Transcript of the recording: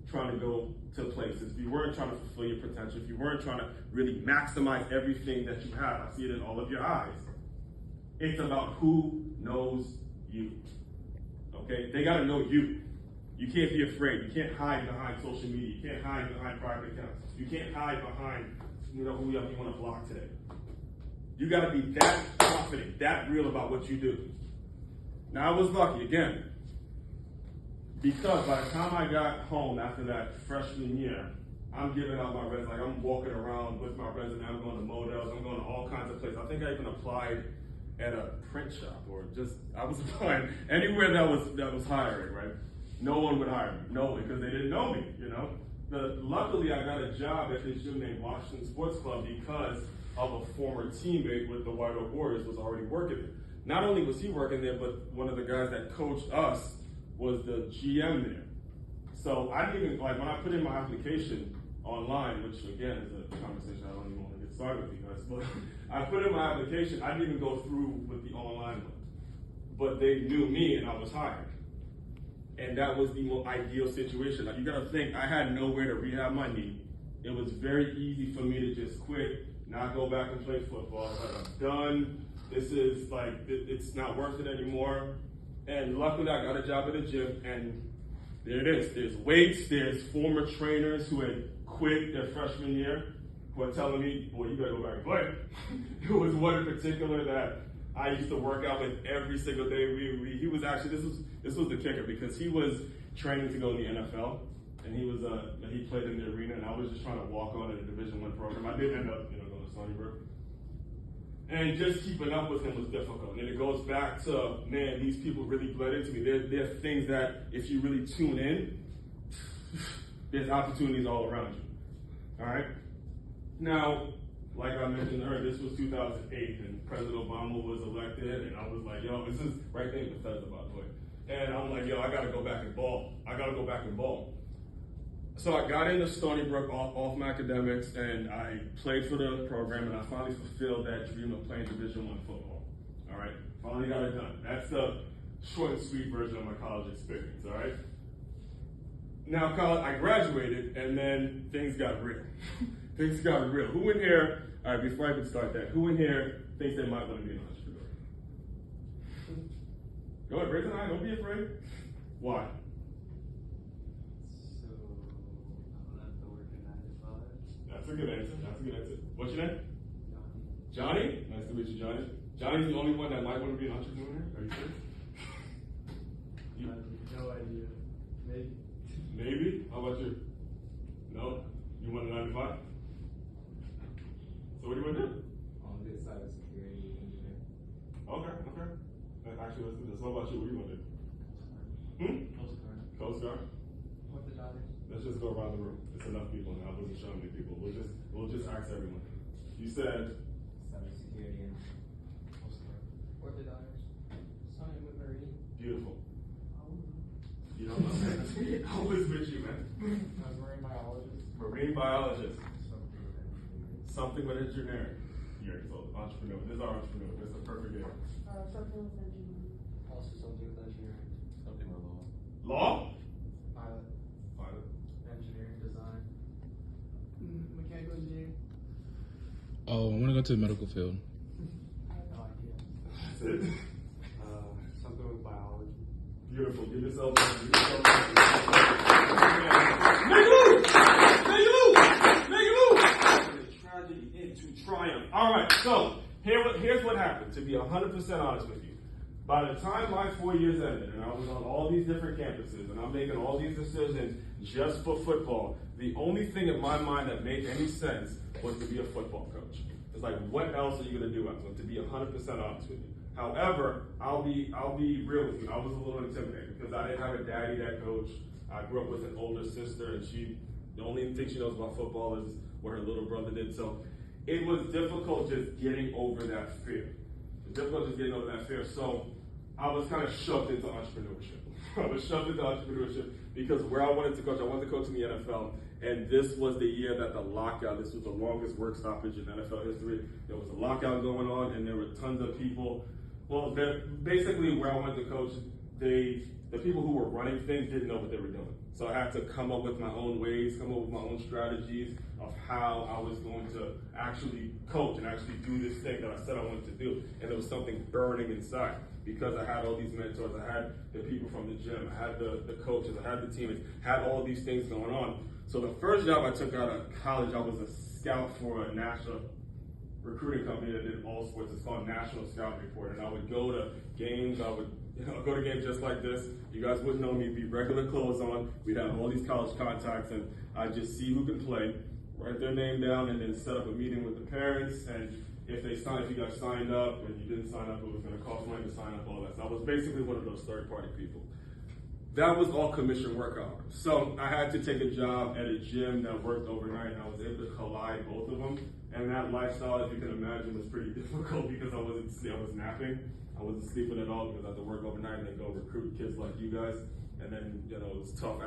trying to go to places, if you weren't trying to fulfill your potential, if you weren't trying to really maximize everything that you have, I see it in all of your eyes. It's about who knows you. Okay? They got to know you. You can't be afraid. You can't hide behind social media. You can't hide behind private accounts. You can't hide behind, whoever you want to block today. You got to be that confident, that real about what you do. Now, I was lucky, again, because by the time I got home after that freshman year, I'm giving out my resume. Like, I'm walking around with my resume. I'm going to models. I'm going to all kinds of places. I think I even applied at a print shop, or I was applying anywhere that was hiring, right? No one would hire me. No one, because they didn't know me, But luckily, I got a job at this gym named Washington Sports Club because of a former teammate with the White Oak Warriors was already working there. Not only was he working there, but one of the guys that coached us was the GM there. So I didn't even, when I put in my application online, which again is a conversation I don't even want to get started with you guys, but I put in my application, I didn't even go through with the online one. But they knew me and I was hired. And that was the most ideal situation. Like, you gotta think, I had nowhere to rehab my knee. It was very easy for me to just quit, not go back and play football. Like, I'm done. This is it's not worth it anymore. And luckily I got a job at a gym, and there it is. There's weights, there's former trainers who had quit their freshman year who are telling me, boy, you gotta go back and play. There was one in particular that I used to work out with every single day. He was actually, this was the kicker, because he was training to go in the NFL, and he played in the arena, and I was just trying to walk on in a Division I program. I did end up, going to Stony Brook. And just keeping up with him was difficult. And it goes back to, man, these people really bled into me. There are things that, if you really tune in, there's opportunities all around you. All right? Now, like I mentioned earlier, this was 2008, and President Obama was elected, and I was like, yo, this is right there in Bethesda, by the way. And I'm like, yo, I gotta go back and ball. So I got into Stony Brook off my academics, and I played for the program, and I finally fulfilled that dream of playing Division I football. All right, finally got it done. That's the short and sweet version of my college experience. All right. Now, college, I graduated, and then things got real. Things got real. Who in here? All right, before I even start that, who in here thinks they might want to be an entrepreneur? Go ahead, raise an eye. Don't be afraid. Why? So, I don't have to work a 9 to 5. That's a good answer. What's your name? Johnny. Johnny? Nice to meet you, Johnny. Johnny's the only one that might want to be an entrepreneur? Are you serious? I have no idea. Maybe. Maybe? How about you? No? You want a 9 to 5? So what do you want to do? On this cybersecurity engineer. Okay. Actually, let's do this. What about you? What do you want to do? Coast Guard? $40. Let's just go around the room. It's enough people now. I wasn't showing many people. We'll just ask everyone. You said Cybersecurity and Coast Guard. $40. Something with Marine. beautiful. You don't know. I was with you, man. Marine biologist. Marine biologist. Something with engineering. You're so entrepreneur. This is our entrepreneur. This is the perfect game. Something with engineering. Also something with engineering. Something with law. Law? Pilot. Engineering, design. Mechanical engineering. Oh, I want to go to the medical field. I have no idea. That's it. Something with biology. Beautiful. Give yourself a Make a move! Tragedy into triumph. All right, so here's what happened, to be 100% honest with you. By the time my 4 years ended, and I was on all these different campuses, and I'm making all these decisions just for football, the only thing in my mind that made any sense was to be a football coach. It's like, what else are you going to do? To be 100% honest with you. However, I'll be real with you. I was a little intimidated because I didn't have a daddy that coached. I grew up with an older sister, and the only thing she knows about football is what her little brother did. So it was difficult just getting over that fear. So I was kind of shoved into entrepreneurship. Because where I wanted to coach in the NFL, and this was the year that the lockout, this was the longest work stoppage in NFL history. There was a lockout going on, and there were tons of people. Well, basically where I wanted to coach, the people who were running things didn't know what they were doing. So I had to come up with my own ways, come up with my own strategies of how I was going to actually coach and actually do this thing that I said I wanted to do. And there was something burning inside because I had all these mentors. I had the people from the gym. I had the coaches. I had the teammates. Had all these things going on. So the first job I took out of college, I was a scout for a national recruiting company that did all sports. It's called National Scout Report. And I would go to games. I would go to games just like this. You guys wouldn't know me. Be regular clothes on. We'd have all these college contacts, and I'd just see who can play, write their name down, and then set up a meeting with the parents. And if you guys signed up and you didn't sign up, it was going to cost money to sign up, all that. So I was basically one of those third-party people. That was all commission work hours. So I had to take a job at a gym that worked overnight, and I was able to collide both of them. And that lifestyle, as you can imagine, was pretty difficult because I was napping. I wasn't sleeping at all because I had to work overnight and then go recruit kids like you guys. And then, it was tough.